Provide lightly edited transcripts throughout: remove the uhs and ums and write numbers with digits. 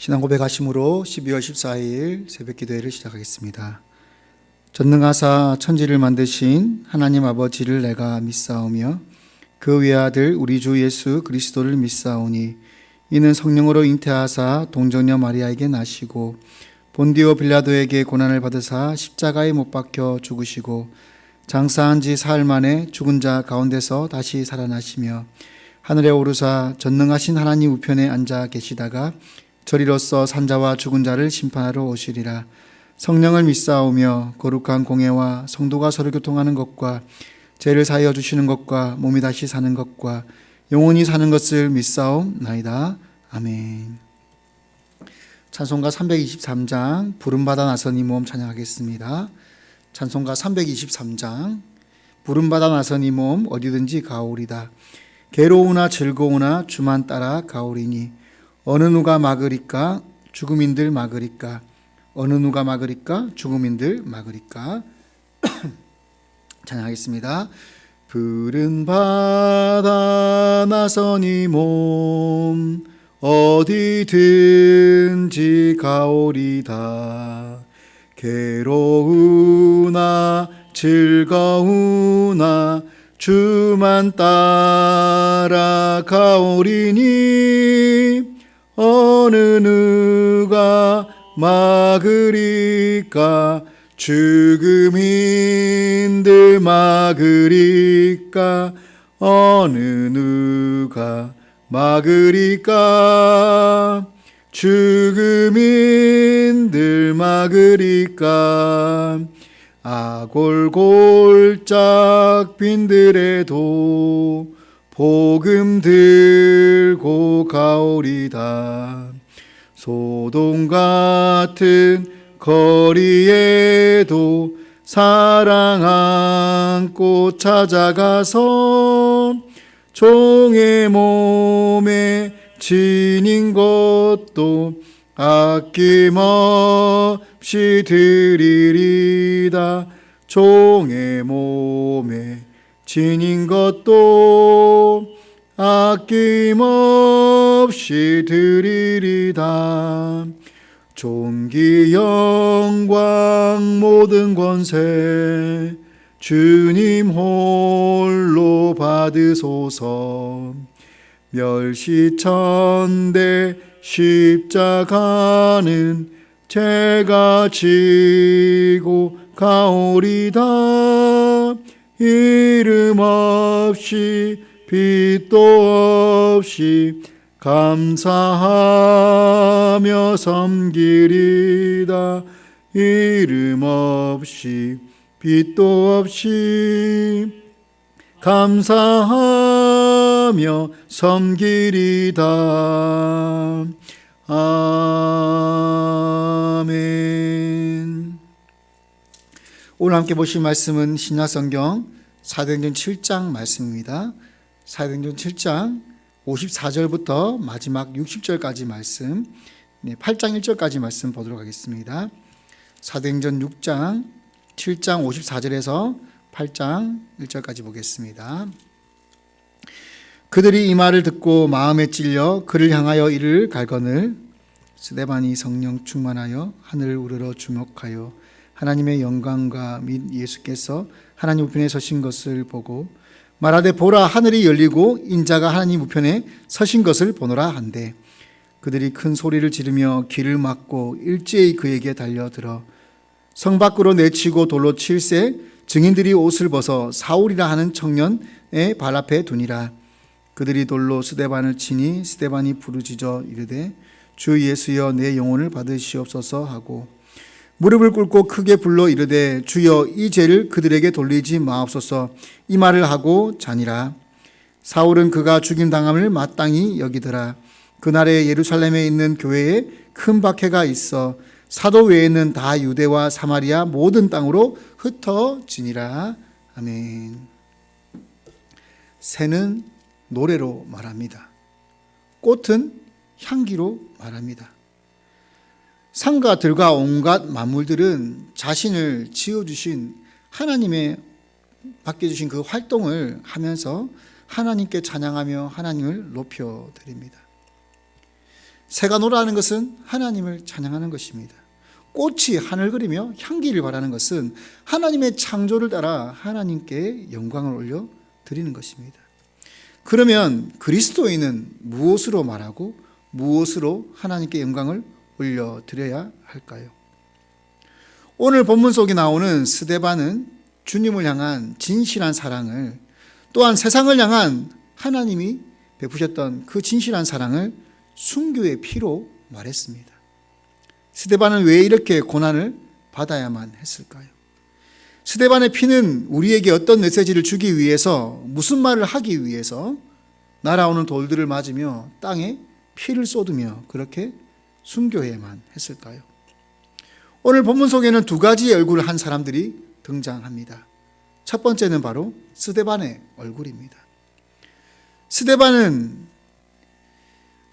신앙 고백하심으로 12월 14일 새벽 기도회를 시작하겠습니다. 전능하사 천지를 만드신 하나님 아버지를 내가 믿사오며 그 외아들 우리 주 예수 그리스도를 믿사오니 이는 성령으로 잉태하사 동정녀 마리아에게 나시고 본디오 빌라도에게 고난을 받으사 십자가에 못 박혀 죽으시고 장사한 지 사흘 만에 죽은 자 가운데서 다시 살아나시며 하늘에 오르사 전능하신 하나님 우편에 앉아 계시다가 저리로서 산자와 죽은 자를 심판하러 오시리라. 성령을 믿사오며 거룩한 공회와 성도가 서로 교통하는 것과 죄를 사하여 주시는 것과 몸이 다시 사는 것과 영원히 사는 것을 믿사옵나이다. 아멘. 찬송가 323장 부름받아 나선 이 몸 찬양하겠습니다. 찬송가 323장 부름받아 나선 이 몸 어디든지 가오리다. 괴로우나 즐거우나 주만 따라 가오리니 어느 누가 막으리까 죽음인들 막으리까 어느 누가 막으리까 죽음인들 막으리까. 찬양하겠습니다. 푸른 바다 나선 이 몸 어디든지 가오리다. 괴로우나 즐거우나 주만 따라 가오리니 어느 누가 막으리까 죽음인들 막으리까 어느 누가 막으리까 죽음인들 막으리까. 아골골짝 빈들에도 복음 들고 가오리다. 소돔 같은 거리에도 사랑 안고 찾아가서 종의 몸에 지닌 것도 아낌없이 드리리다. 종의 몸에 지닌 것도 아낌없이 드리리다. 존귀 영광 모든 권세 주님 홀로 받으소서. 멸시천대 십자가는 제가 지고 가오리다. 이름 없이 빛도 없이 감사하며 섬기리다. 이름 없이 빛도 없이 감사하며 섬기리다. 아멘. 오늘 함께 보실 말씀은 신약성경 사도행전 7장 말씀입니다. 사도행전 7장 54절부터 마지막 60절까지 말씀, 8장 1절까지 말씀 보도록 하겠습니다. 사도행전 6장 7장 54절에서 8장 1절까지 보겠습니다. 그들이 이 말을 듣고 마음에 찔려 그를 향하여 이를 갈거늘 스데반이 성령 충만하여 하늘을 우러러 주목하여 하나님의 영광과 및 예수께서 하나님 우편에 서신 것을 보고 말하되 보라 하늘이 열리고 인자가 하나님 우편에 서신 것을 보노라 한대. 그들이 큰 소리를 지르며 길을 막고 일제히 그에게 달려들어 성 밖으로 내치고 돌로 칠세 증인들이 옷을 벗어 사울이라 하는 청년의 발 앞에 두니라. 그들이 돌로 스데반을 치니 스데반이 부르짖어 이르되 주 예수여 내 영혼을 받으시옵소서 하고 무릎을 꿇고 크게 불러 이르되 주여 이 죄를 그들에게 돌리지 마옵소서 이 말을 하고 자니라. 사울은 그가 죽임당함을 마땅히 여기더라. 그날에 예루살렘에 있는 교회에 큰 박해가 있어 사도 외에는 다 유대와 사마리아 모든 땅으로 흩어지니라. 아멘. 새는 노래로 말합니다. 꽃은 향기로 말합니다. 산과 들과 온갖 만물들은 자신을 지어주신 하나님의 맡겨주신 그 활동을 하면서 하나님께 찬양하며 하나님을 높여드립니다. 새가 노래하는 것은 하나님을 찬양하는 것입니다. 꽃이 하늘 그리며 향기를 발하는 것은 하나님의 창조를 따라 하나님께 영광을 올려 드리는 것입니다. 그러면 그리스도인은 무엇으로 말하고 무엇으로 하나님께 영광을 올려 드려야 할까요? 오늘 본문 속에 나오는 스데반은 주님을 향한 진실한 사랑을, 또한 세상을 향한 하나님이 베푸셨던 그 진실한 사랑을 순교의 피로 말했습니다. 스데반은 왜 이렇게 고난을 받아야만 했을까요? 스데반의 피는 우리에게 어떤 메시지를 주기 위해서, 무슨 말을 하기 위해서 날아오는 돌들을 맞으며 땅에 피를 쏟으며 그렇게 순교해야만 했을까요? 오늘 본문 속에는 두 가지의 얼굴을 한 사람들이 등장합니다. 첫 번째는 바로 스데반의 얼굴입니다. 스데반은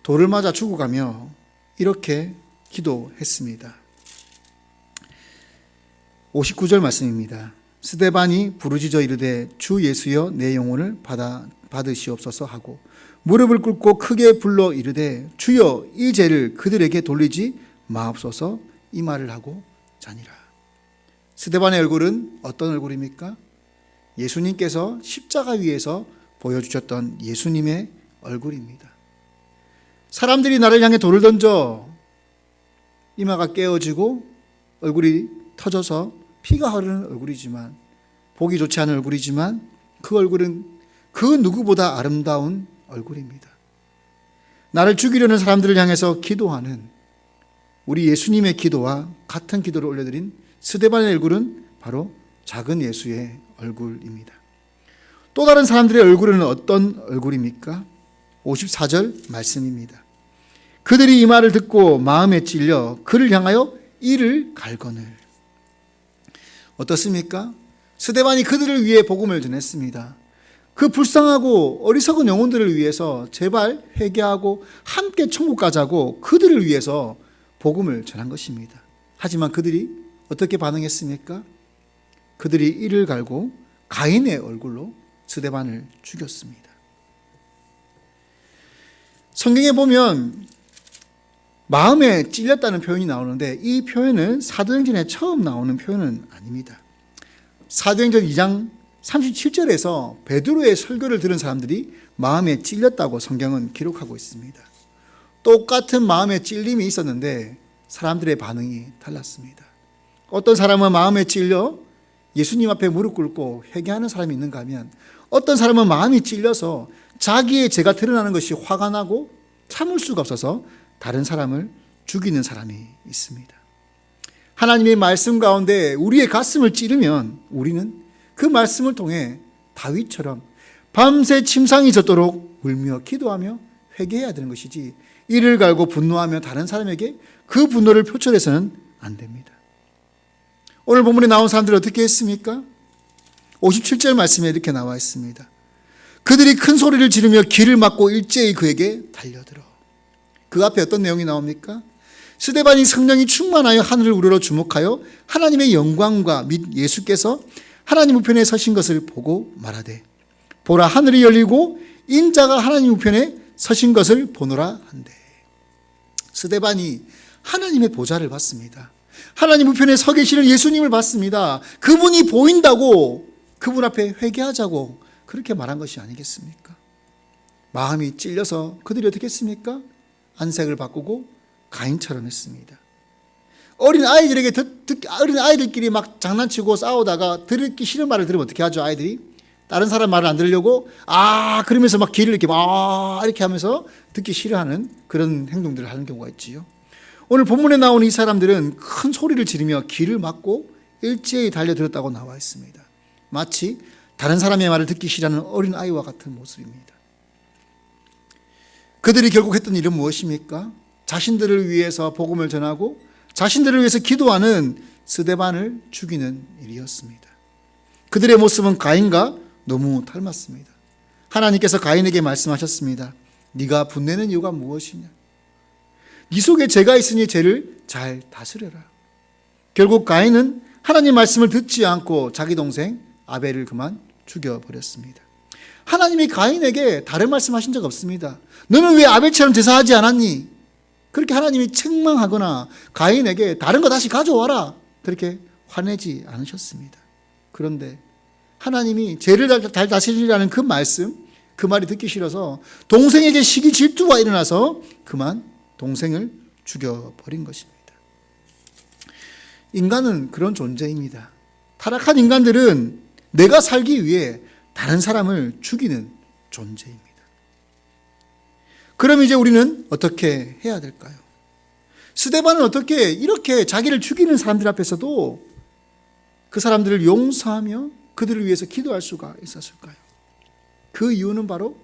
돌을 맞아 죽어가며 이렇게 기도했습니다. 59절 말씀입니다. 스데반이 부르짖어 이르되 주 예수여 내 영혼을 받으시옵소서 하고 무릎을 꿇고 크게 불러 이르되 주여 이 죄를 그들에게 돌리지 마옵소서, 이 말을 하고 자니라. 스데반의 얼굴은 어떤 얼굴입니까? 예수님께서 십자가 위에서 보여주셨던 예수님의 얼굴입니다. 사람들이 나를 향해 돌을 던져 이마가 깨어지고 얼굴이 터져서 피가 흐르는 얼굴이지만, 보기 좋지 않은 얼굴이지만 그 얼굴은 그 누구보다 아름다운 얼굴입니다. 나를 죽이려는 사람들을 향해서 기도하는 우리 예수님의 기도와 같은 기도를 올려드린 스데반의 얼굴은 바로 작은 예수의 얼굴입니다. 또 다른 사람들의 얼굴은 어떤 얼굴입니까? 54절 말씀입니다. 그들이 이 말을 듣고 마음에 찔려 그를 향하여 이를 갈거늘. 어떻습니까? 스데반이 그들을 위해 복음을 전했습니다. 그 불쌍하고 어리석은 영혼들을 위해서 제발 회개하고 함께 천국 가자고 그들을 위해서 복음을 전한 것입니다. 하지만 그들이 어떻게 반응했습니까? 그들이 이를 갈고 가인의 얼굴로 스데반을 죽였습니다. 성경에 보면 마음에 찔렸다는 표현이 나오는데 이 표현은 사도행전에 처음 나오는 표현은 아닙니다. 사도행전 2장 37절에서 베드로의 설교를 들은 사람들이 마음에 찔렸다고 성경은 기록하고 있습니다. 똑같은 마음의 찔림이 있었는데 사람들의 반응이 달랐습니다. 어떤 사람은 마음에 찔려 예수님 앞에 무릎 꿇고 회개하는 사람이 있는가 하면, 어떤 사람은 마음이 찔려서 자기의 죄가 드러나는 것이 화가 나고 참을 수가 없어서 다른 사람을 죽이는 사람이 있습니다. 하나님의 말씀 가운데 우리의 가슴을 찌르면 우리는 그 말씀을 통해 다윗처럼 밤새 침상이 젖도록 울며 기도하며 회개해야 되는 것이지, 이를 갈고 분노하며 다른 사람에게 그 분노를 표출해서는 안 됩니다. 오늘 본문에 나온 사람들이 어떻게 했습니까? 57절 말씀에 이렇게 나와 있습니다. 그들이 큰 소리를 지르며 길을 막고 일제히 그에게 달려들어. 그 앞에 어떤 내용이 나옵니까? 스데반이 성령이 충만하여 하늘을 우러러 주목하여 하나님의 영광과 및 예수께서 하나님 우편에 서신 것을 보고 말하되, 보라 하늘이 열리고 인자가 하나님 우편에 서신 것을 보노라 한대. 스데반이 하나님의 보좌를 봤습니다. 하나님 우편에 서 계시는 예수님을 봤습니다. 그분이 보인다고 그분 앞에 회개하자고 그렇게 말한 것이 아니겠습니까? 마음이 찔려서 그들이 어떻게 했습니까? 안색을 바꾸고 가인처럼 했습니다. 어린 아이들끼리 막 장난치고 싸우다가 듣기 싫은 말을 들으면 어떻게 하죠? 아이들이 다른 사람 말을 안 들으려고 그러면서 막 귀를 이렇게 하면서 듣기 싫어하는 그런 행동들을 하는 경우가 있지요. 오늘 본문에 나오는 이 사람들은 큰 소리를 지르며 귀를 막고 일제히 달려들었다고 나와 있습니다. 마치 다른 사람의 말을 듣기 싫어하는 어린 아이와 같은 모습입니다. 그들이 결국 했던 일은 무엇입니까? 자신들을 위해서 복음을 전하고 자신들을 위해서 기도하는 스데반을 죽이는 일이었습니다. 그들의 모습은 가인과 너무 닮았습니다. 하나님께서 가인에게 말씀하셨습니다. 네가 분내는 이유가 무엇이냐? 네 속에 죄가 있으니 죄를 잘 다스려라. 결국 가인은 하나님 말씀을 듣지 않고 자기 동생 아벨을 그만 죽여버렸습니다. 하나님이 가인에게 다른 말씀하신 적 없습니다. 너는 왜 아벨처럼 제사하지 않았니? 그렇게 하나님이 책망하거나 가인에게 다른 거 다시 가져와라 그렇게 화내지 않으셨습니다. 그런데 하나님이 죄를 잘 다스리라는 그 말씀, 그 말이 듣기 싫어서 동생에게 시기 질투가 일어나서 그만 동생을 죽여버린 것입니다. 인간은 그런 존재입니다. 타락한 인간들은 내가 살기 위해 다른 사람을 죽이는 존재입니다. 그럼 이제 우리는 어떻게 해야 될까요? 스데반은 어떻게 이렇게 자기를 죽이는 사람들 앞에서도 그 사람들을 용서하며 그들을 위해서 기도할 수가 있었을까요? 그 이유는 바로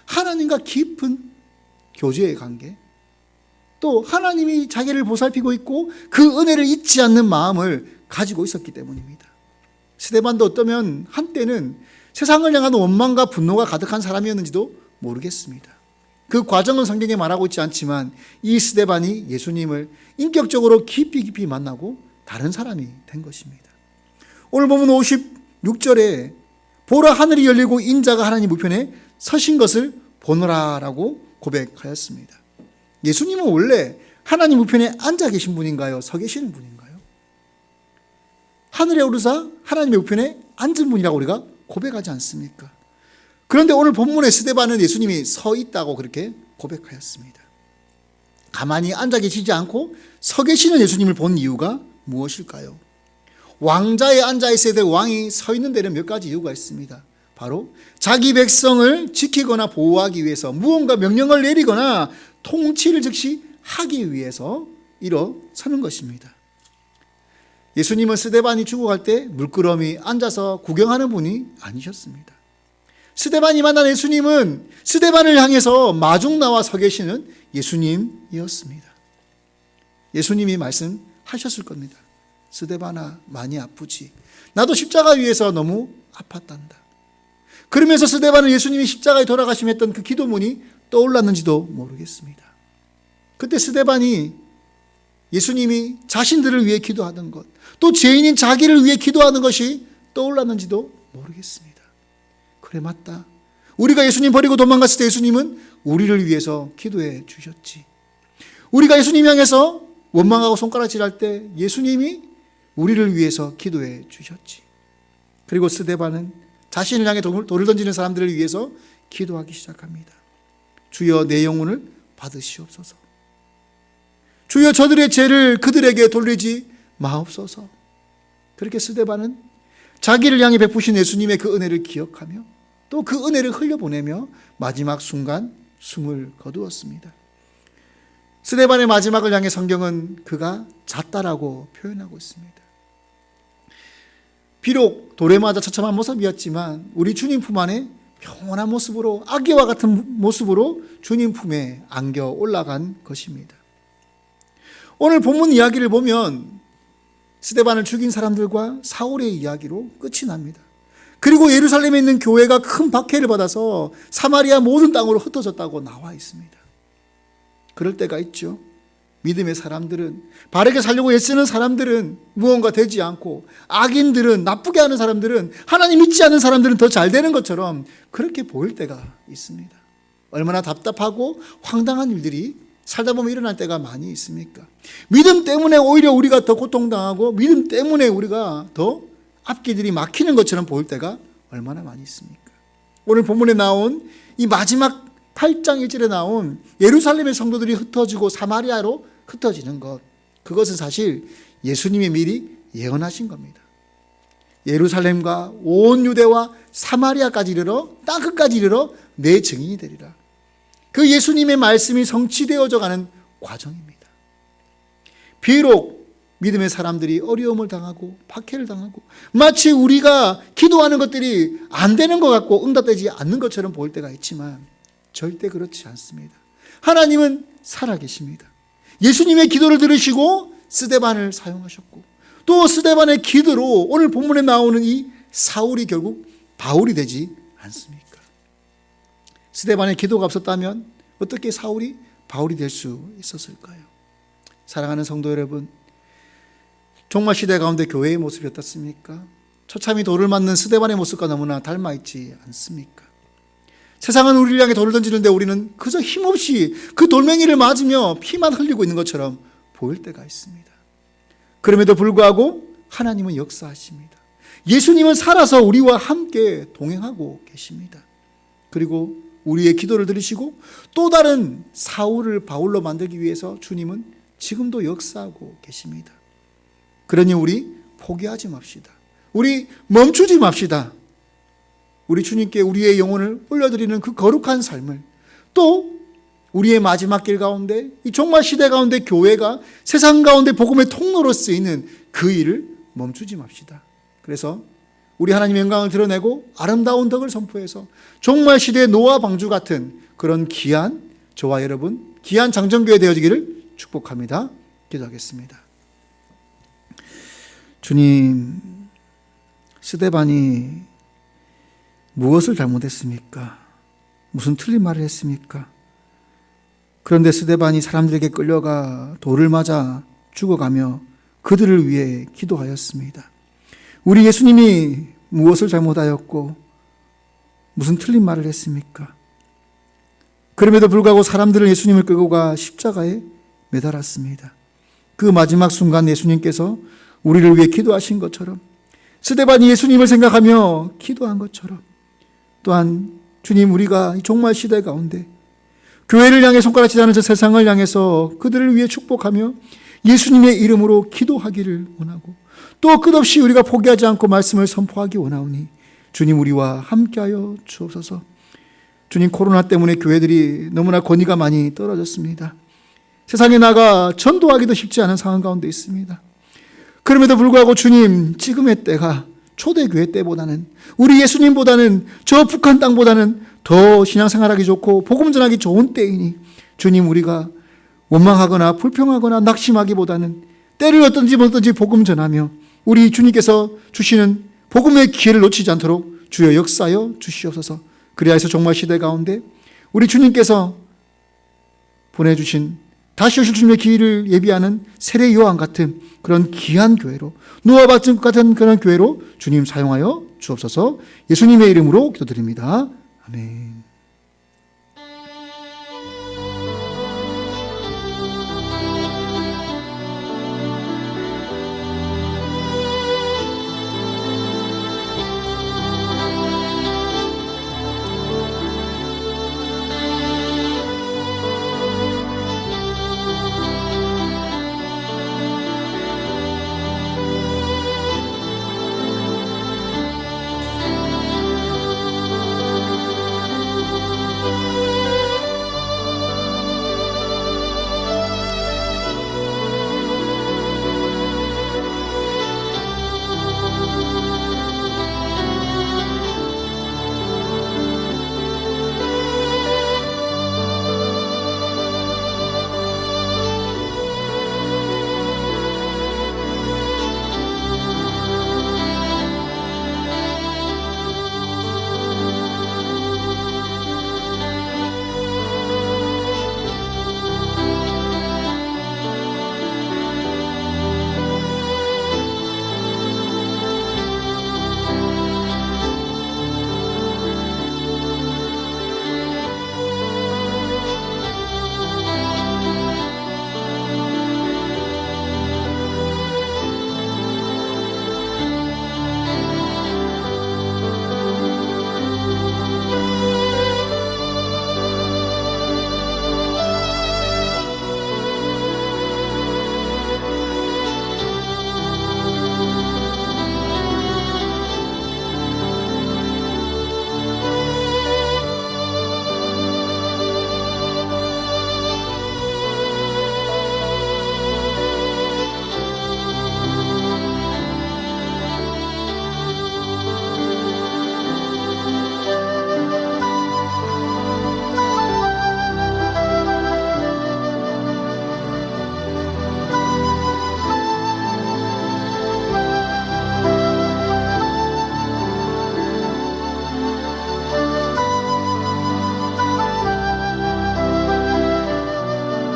하나님과 깊은 교제의 관계, 또 하나님이 자기를 보살피고 있고 그 은혜를 잊지 않는 마음을 가지고 있었기 때문입니다. 스데반도 어쩌면 한때는 세상을 향한 원망과 분노가 가득한 사람이었는지도 모르겠습니다. 그 과정은 성경에 말하고 있지 않지만 이 스데반이 예수님을 인격적으로 깊이 만나고 다른 사람이 된 것입니다. 오늘 보면 56절에 보라 하늘이 열리고 인자가 하나님 우편에 서신 것을 보노라라고 고백하였습니다. 예수님은 원래 하나님 우편에 앉아 계신 분인가요? 서 계시는 분인가요? 하늘에 오르사 하나님의 우편에 앉은 분이라고 우리가 고백하지 않습니까? 그런데 오늘 본문의 스데반은 예수님이 서 있다고 그렇게 고백하였습니다. 가만히 앉아 계시지 않고 서 계시는 예수님을 본 이유가 무엇일까요? 왕자에 앉아 있어야 될 왕이 서 있는 데는 몇 가지 이유가 있습니다. 바로 자기 백성을 지키거나 보호하기 위해서 무언가 명령을 내리거나 통치를 즉시 하기 위해서 일어서는 것입니다. 예수님은 스데반이 죽어갈 때 물끄러미 앉아서 구경하는 분이 아니셨습니다. 스데반이 만난 예수님은 스데반을 향해서 마중 나와 서 계시는 예수님이었습니다. 예수님이 말씀하셨을 겁니다. 스데반아, 많이 아프지? 나도 십자가 위에서 너무 아팠단다. 그러면서 스데반은 예수님이 십자가에 돌아가시며 했던 그 기도문이 떠올랐는지도 모르겠습니다. 그때 스데반이 예수님이 자신들을 위해 기도하던 것, 또 죄인인 자기를 위해 기도하는 것이 떠올랐는지도 모르겠습니다. 그래, 맞다. 우리가 예수님 버리고 도망갔을 때 예수님은 우리를 위해서 기도해 주셨지. 우리가 예수님 향해서 원망하고 손가락질할 때 예수님이 우리를 위해서 기도해 주셨지. 그리고 스데반은 자신을 향해 돌을 던지는 사람들을 위해서 기도하기 시작합니다. 주여, 내 영혼을 받으시옵소서. 주여, 저들의 죄를 그들에게 돌리지 마옵소서. 그렇게 스데반은 자기를 향해 베푸신 예수님의 그 은혜를 기억하며 또 그 은혜를 흘려보내며 마지막 순간 숨을 거두었습니다. 스데반의 마지막을 향해 성경은 그가 잤다라고 표현하고 있습니다. 비록 돌에 맞아 처참한 모습이었지만 우리 주님 품 안에 평온한 모습으로, 아기와 같은 모습으로 주님 품에 안겨 올라간 것입니다. 오늘 본문 이야기를 보면 스데반을 죽인 사람들과 사울의 이야기로 끝이 납니다. 그리고 예루살렘에 있는 교회가 큰 박해를 받아서 사마리아 모든 땅으로 흩어졌다고 나와 있습니다. 그럴 때가 있죠. 믿음의 사람들은, 바르게 살려고 애쓰는 사람들은 무언가 되지 않고, 악인들은, 나쁘게 하는 사람들은, 하나님 믿지 않는 사람들은 더 잘 되는 것처럼 그렇게 보일 때가 있습니다. 얼마나 답답하고 황당한 일들이 살다 보면 일어날 때가 많이 있습니까? 믿음 때문에 오히려 우리가 더 고통당하고 믿음 때문에 우리가 더 앞길들이 막히는 것처럼 보일 때가 얼마나 많이 있습니까? 오늘 본문에 나온 이 마지막 8장 1절에 나온 예루살렘의 성도들이 흩어지고 사마리아로 흩어지는 것, 그것은 사실 예수님이 미리 예언하신 겁니다. 예루살렘과 온 유대와 사마리아까지 이르러 땅 끝까지 이르러 내 증인이 되리라. 그 예수님의 말씀이 성취되어져 가는 과정입니다. 비록 믿음의 사람들이 어려움을 당하고 박해를 당하고 마치 우리가 기도하는 것들이 안 되는 것 같고 응답되지 않는 것처럼 보일 때가 있지만 절대 그렇지 않습니다. 하나님은 살아계십니다. 예수님의 기도를 들으시고 스데반을 사용하셨고 또 스데반의 기도로 오늘 본문에 나오는 이 사울이 결국 바울이 되지 않습니까? 스데반의 기도가 없었다면 어떻게 사울이 바울이 될 수 있었을까요? 사랑하는 성도 여러분, 종말시대 가운데 교회의 모습이 어떻습니까? 처참히 돌을 맞는 스데반의 모습과 너무나 닮아있지 않습니까? 세상은 우리를 향해 돌을 던지는데 우리는 그저 힘없이 그 돌멩이를 맞으며 피만 흘리고 있는 것처럼 보일 때가 있습니다. 그럼에도 불구하고 하나님은 역사하십니다. 예수님은 살아서 우리와 함께 동행하고 계십니다. 그리고 우리의 기도를 들으시고 또 다른 사울을 바울로 만들기 위해서 주님은 지금도 역사하고 계십니다. 그러니 우리 포기하지 맙시다. 우리 멈추지 맙시다. 우리 주님께 우리의 영혼을 올려드리는 그 거룩한 삶을, 또 우리의 마지막 길 가운데, 이 종말 시대 가운데 교회가 세상 가운데 복음의 통로로 쓰이는 그 일을 멈추지 맙시다. 그래서 우리 하나님의 영광을 드러내고 아름다운 덕을 선포해서 종말 시대의 노아 방주 같은 그런 귀한 저와 여러분, 귀한 장정교회 되어지기를 축복합니다. 기도하겠습니다. 주님, 스데반이 무엇을 잘못했습니까? 무슨 틀린 말을 했습니까? 그런데 스데반이 사람들에게 끌려가 돌을 맞아 죽어가며 그들을 위해 기도하였습니다. 우리 예수님이 무엇을 잘못하였고 무슨 틀린 말을 했습니까? 그럼에도 불구하고 사람들은 예수님을 끌고 가 십자가에 매달았습니다. 그 마지막 순간 예수님께서 우리를 위해 기도하신 것처럼, 스데반이 예수님을 생각하며 기도한 것처럼, 또한 주님, 우리가 이 종말 시대 가운데 교회를 향해 손가락질하는 저 세상을 향해서 그들을 위해 축복하며 예수님의 이름으로 기도하기를 원하고, 또 끝없이 우리가 포기하지 않고 말씀을 선포하기 원하오니 주님, 우리와 함께하여 주옵소서. 주님, 코로나 때문에 교회들이 너무나 권위가 많이 떨어졌습니다. 세상에 나가 전도하기도 쉽지 않은 상황 가운데 있습니다. 그럼에도 불구하고 주님, 지금의 때가 초대교회 때보다는, 우리 예수님보다는, 저 북한 땅보다는 더 신앙생활하기 좋고 복음 전하기 좋은 때이니 주님, 우리가 원망하거나 불평하거나 낙심하기보다는 때를 어떤지 복음 전하며 우리 주님께서 주시는 복음의 기회를 놓치지 않도록 주여 역사하여 주시옵소서. 그리하여 해서 종말 시대 가운데 우리 주님께서 보내주신 다시 오실 주님의 기회를 예비하는 세례 요한 같은 그런 귀한 교회로, 노아 같은 그런 교회로 주님 사용하여 주옵소서. 예수님의 이름으로 기도드립니다. 아멘.